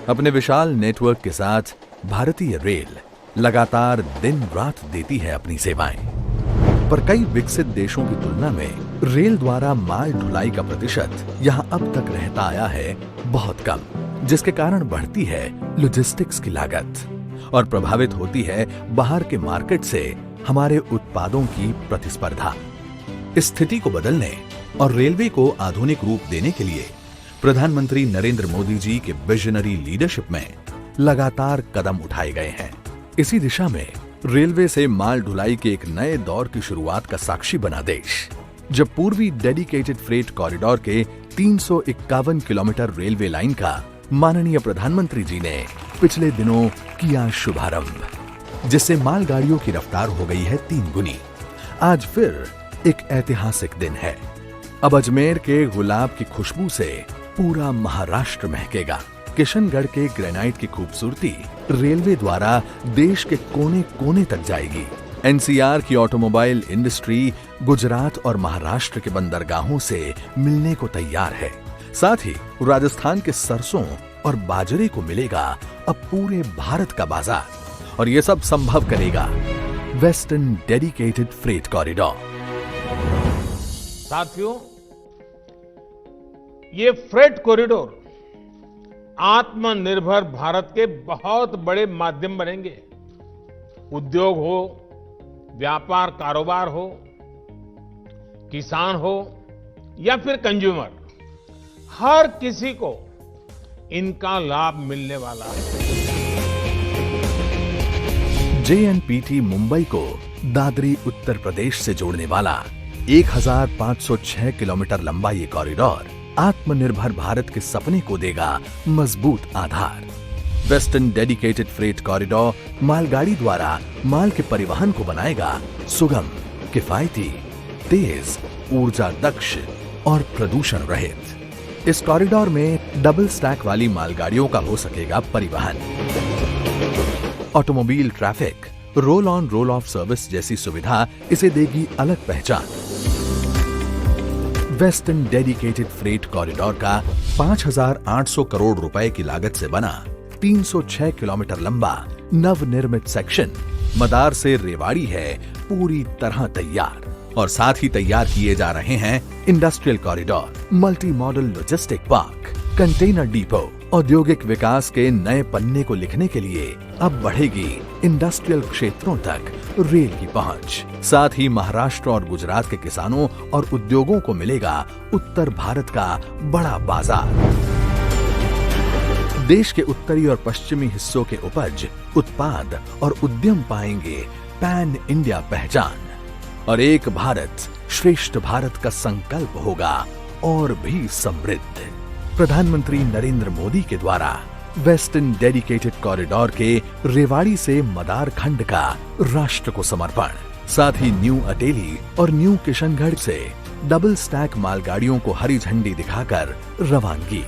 अपने विशाल नेटवर्क के साथ भारतीय रेल लगातार दिन रात देती है अपनी सेवाएं, पर कई विकसित देशों की तुलना में रेल द्वारा माल ढुलाई का प्रतिशत यहां अब तक रहता आया है बहुत कम, जिसके कारण बढ़ती है लॉजिस्टिक्स की लागत और प्रभावित होती है बाहर के मार्केट से हमारे उत्पादों की प्रतिस्पर्धा। इस स्थिति को बदलने और रेलवे को आधुनिक रूप देने के लिए प्रधानमंत्री नरेंद्र मोदी जी के विजनरी लीडरशिप में लगातार कदम उठाए गए हैं। इसी दिशा में रेलवे से माल ढुलाई के एक नए दौर की शुरुआत का साक्षी बना देश, जब पूर्वी डेडिकेटेड फ्रेट कॉरिडोर के 351 किलोमीटर रेलवे लाइन का माननीय प्रधानमंत्री जी ने पिछले दिनों किया शुभारंभ, जिससे मालगाड़ियों की रफ्तार हो गई है 3 गुनी। आज फिर एक ऐतिहासिक दिन है। अब अजमेर के गुलाब की खुशबू से पूरा महाराष्ट्र महकेगा। किशनगढ़ के ग्रेनाइट की खूबसूरती रेलवे द्वारा देश के कोने कोने तक जाएगी। एनसीआर की ऑटोमोबाइल इंडस्ट्री गुजरात और महाराष्ट्र के बंदरगाहों से मिलने को तैयार है। साथ ही राजस्थान के सरसों और बाजरे को मिलेगा अब पूरे भारत का बाजार, और ये सब संभव करेगा वेस्टर्न डेडिकेटेड फ्रेट कॉरिडोर। साथियों, ये फ्रेट कॉरिडोर आत्मनिर्भर भारत के बहुत बड़े माध्यम बनेंगे। उद्योग हो, व्यापार कारोबार हो, किसान हो या फिर कंज्यूमर, हर किसी को इनका लाभ मिलने वाला है। जेएनपीटी मुंबई को दादरी उत्तर प्रदेश से जोड़ने वाला 1506 किलोमीटर लंबा ये कॉरिडोर आत्मनिर्भर भारत के सपने को देगा मजबूत आधार। वेस्टर्न डेडिकेटेड फ्रेट कॉरिडोर मालगाड़ी द्वारा माल के परिवहन को बनाएगा सुगम, किफायती, तेज, ऊर्जा दक्ष और प्रदूषण रहित। इस कॉरिडोर में डबल स्टैक वाली मालगाड़ियों का हो सकेगा परिवहन। Automobile traffic, roll on roll of service जैसी सुविधा इसे देगी अलग पहचान। वेस्टर्न डेडिकेटेड फ्रेट कॉरिडोर का 5,800 करोड़ रुपए की लागत से बना 306 किलोमीटर लंबा नवनिर्मित सेक्शन मदार से रेवाड़ी है पूरी तरह तैयार, और साथ ही तैयार किए जा रहे हैं industrial corridor, multi modal logistic park, container depot. औद्योगिक विकास के नए पन्ने को लिखने के लिए अब बढ़ेगी इंडस्ट्रियल क्षेत्रों तक रेल की पहुंच। साथ ही महाराष्ट्र और गुजरात के किसानों और उद्योगों को मिलेगा उत्तर भारत का बड़ा बाजार। देश के उत्तरी और पश्चिमी हिस्सों के उपज, उत्पाद और उद्यम पाएंगे पैन इंडिया पहचान, और एक भारत श्रेष्ठ भारत का संकल्प होगा और भी समृद्ध। प्रधानमंत्री नरेंद्र मोदी के द्वारा वेस्टर्न डेडिकेटेड कॉरिडोर के रेवाड़ी से मदार खंड का राष्ट्र को समर्पण, साथ ही न्यू अटेली और न्यू किशनगढ़ से डबल स्टैक मालगाड़ियों को हरी झंडी दिखाकर रवानगी।